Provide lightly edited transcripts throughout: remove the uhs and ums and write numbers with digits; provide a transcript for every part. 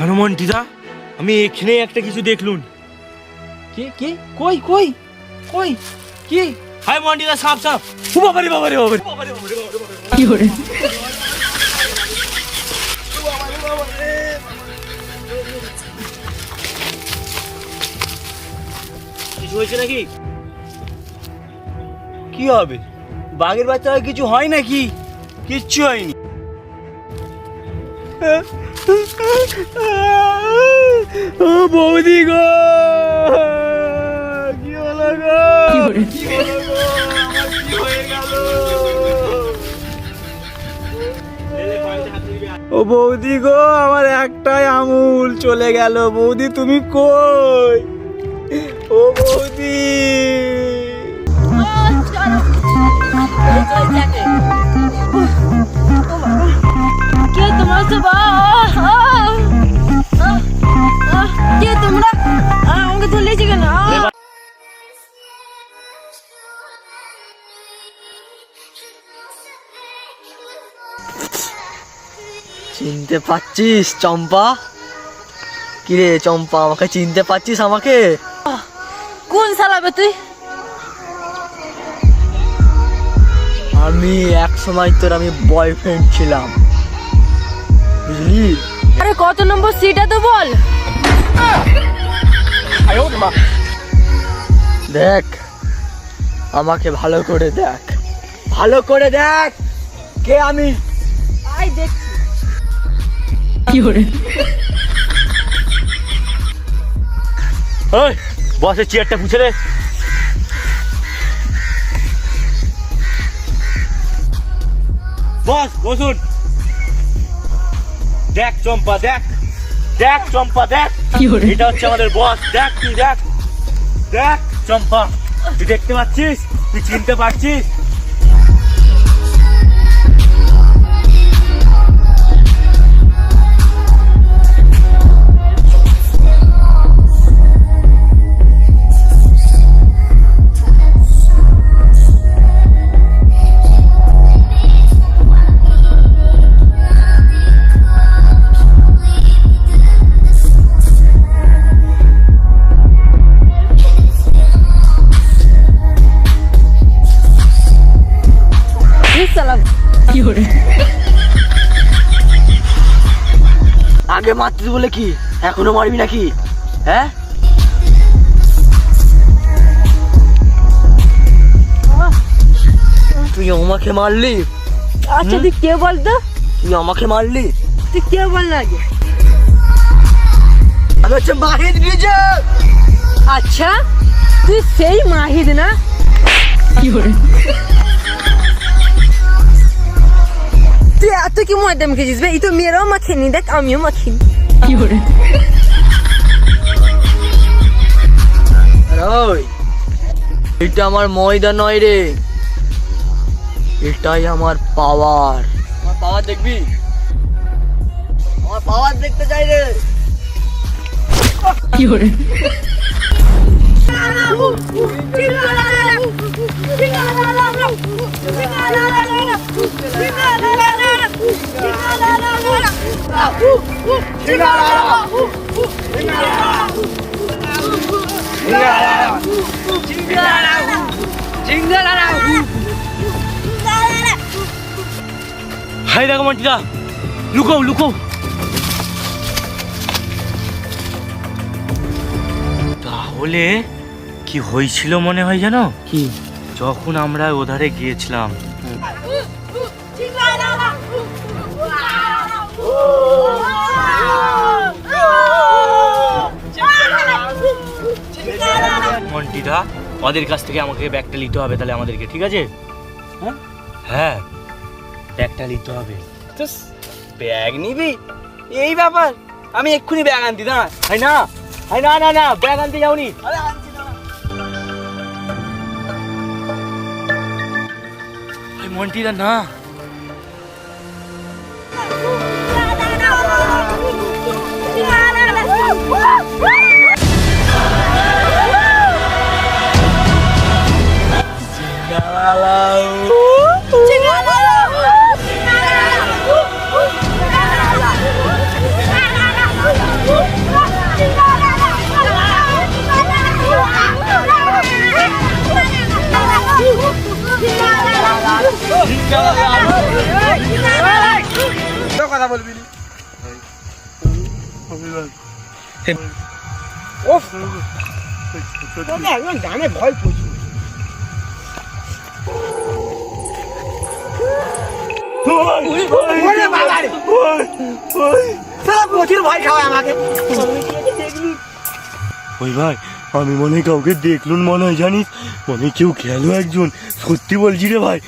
জানো মন্টিদা, আমি এখানে একটা কিছু দেখলুম। কি কি কই কই কই কি? হাই মন্টিদা, সাপ সাপ। ও বাবারে বাবারে বাবারে বাবারে বাবারে বাবারে কি করে? কিছু হয়েছে নাকি? কি হবে? বাঘের বাচ্চা কিছু হয় নাকি? কিচ্ছু হয়নি। ও বৌদি গো, কি হলো গো? কি হলো গো? আমার কি হয়ে গেল? ও বৌদি গো, আমার একটাই আঙুল চলে গেল। বৌদি তুমি কই? ও বৌদি, কে তোমার কে তোমরা আমাকে ধরলেছি কেন? চিনতে পাচ্ছিস চম্পা? কিরে চম্পা, আমাকে চিনতে পাচ্ছিস? আমাকে কোন সালাবে তুই? আমি এক সময় তোর আমি বয়ফ্রেন্ড ছিলাম, বুঝলি? আরে কত নম্বর সিটে তো বল। দেখ, আমাকে ভালো করে দেখ, ভালো করে দেখ কে আমি। আই দেখছি। কি করে? ওই বসের চেয়ারটা পুছে রে। বস বসুন। দেখ চম্পা, দেখ দেখ চম্পা, দেখ এটা হচ্ছে আমাদের বস। দেখ তুই, দেখ দেখ চম্পা, তুই দেখতে পাচ্ছিস? তুই চিনতে পারছিস? আগে মারতিস বলে কি এখনো মারবি নাকি? হ্যাঁ, তুই আমাকে মারলি? আচ্ছা তুই কে বলতো? তুই আমাকে মারলি? তুই কে বল না আগে? আমি হচ্ছে মাহিদ নিজে। আচ্ছা তুই সেই মাহিদ না? কি করে? তুই এত কি ময়দা মেখেছিস বে? এই তো মেয়েরাও মাখেনি, দেখ আমিও মাখিনি। কি করে? ওই এটা আমার ময়দা নয় রে, এটাই আমার পাওয়ার। আমার পাওয়ার দেখবি? আমার পাওয়ার দেখতে চাই রে। কি করে? হাই দেখো মন্টিদা, লুকাও লুকাও। তাহলে কি হয়েছিল মনে হয় জানো? কি? যখন আমরা ওধারে গিয়েছিলাম, মন্টিদা ওদের কাছ থেকে আমাকে ব্যাগটা নিতে হবে তাহলে আমাদেরকে, ঠিক আছে? হ্যাঁ ব্যাগটা নিতে হবে। ব্যাগ নিবি? এই ব্যাপার, আমি এক্ষুনি ব্যাগ আনতি। না হাই না, হাই না না না, ব্যাগ আনতে যাওনি? মন্টিদা না, ওফ তোকে একদম জানে ভয় প্রচুর। ওরে বাবা রে, সারা প্রচুর ভয় খাওয়ায় আমাকে। ওই ভাই আমি মনে হয় কাউকে দেখলুন মনে হয়, জানিস মনে হয় কেউ গেল একজন, সত্যি বলছি রে ভাই।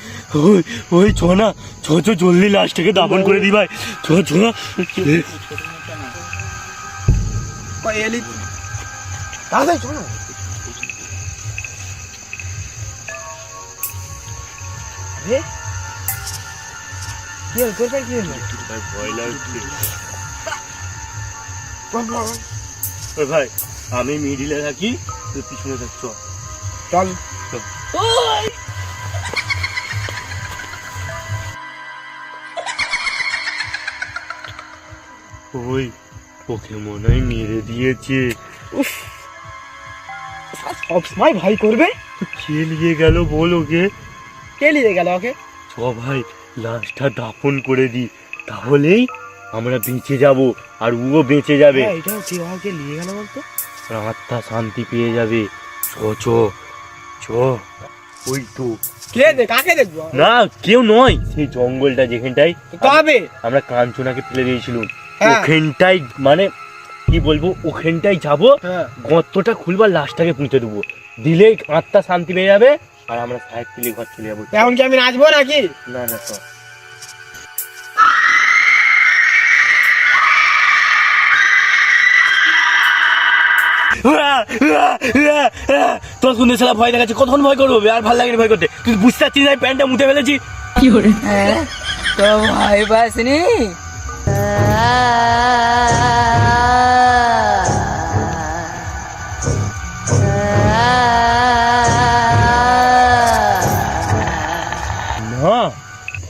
ওই ওই ছ না, ছ জলদি লাশটাকে দাফন করে দি ভাই, ছ না। এলি তাড়াতাড়ি চল না। রে কি হল তোর কি হলো? ভয় লাগছে। বল বল ওই ভাই আমি মিডিলে থাকি, তুই পিছনে থাক, চ চল। ওই ওকে মনে হয় মেরে দিয়েছে। সব সময় ভয় করবে। কে নিয়ে গেল বল ওকে? কে নিয়ে গেল ওকে? চ ভাই লাশটা দাফন করে দি, তাহলেই আমরা বেঁচে যাব আর ও বেঁচে যাবে, এটা কে ওকে নিয়ে গেল বলতো? আর আত্মা শান্তি পেয়ে যাবে। চ চ চ। ওই তো কে দে কাকে দেখবো? না কেউ নয়, সেই জঙ্গলটা যেখানটায় কবে আমরা কাঞ্চনাকে ফেলে দিয়েছিলাম, হ্যাঁ। ওখানটাই মানে কি বলবো, ওখানটাই যাবো, হ্যাঁ। গর্তটা খুলবার লাশটাকে পুঁতে দেবো, দিলেই আত্মা শান্তি পেয়ে যাবে আর আমরা সাহেব তুলে ঘর চলে যাবো। এখন কি আমি নাচবো নাকি? না না তো তোর শুনে ছেলে ভয় দেখাচ্ছে, কতক্ষণ ভয় করবো আর ভালো লাগেনি ভয় করতে, তুই বুঝতে পারছিস না প্যান্টটা মুতে ফেলেছি। তো ভয় পাসনি? না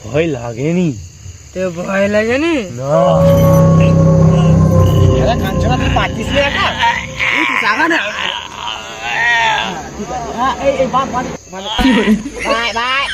ভয় লাগেনি। তো ভয় লাগেনি? না কাঞ্চনা তুই পারতিস না একা? এই তুই চাগা না। এই বাপ বাপ বাই বাই।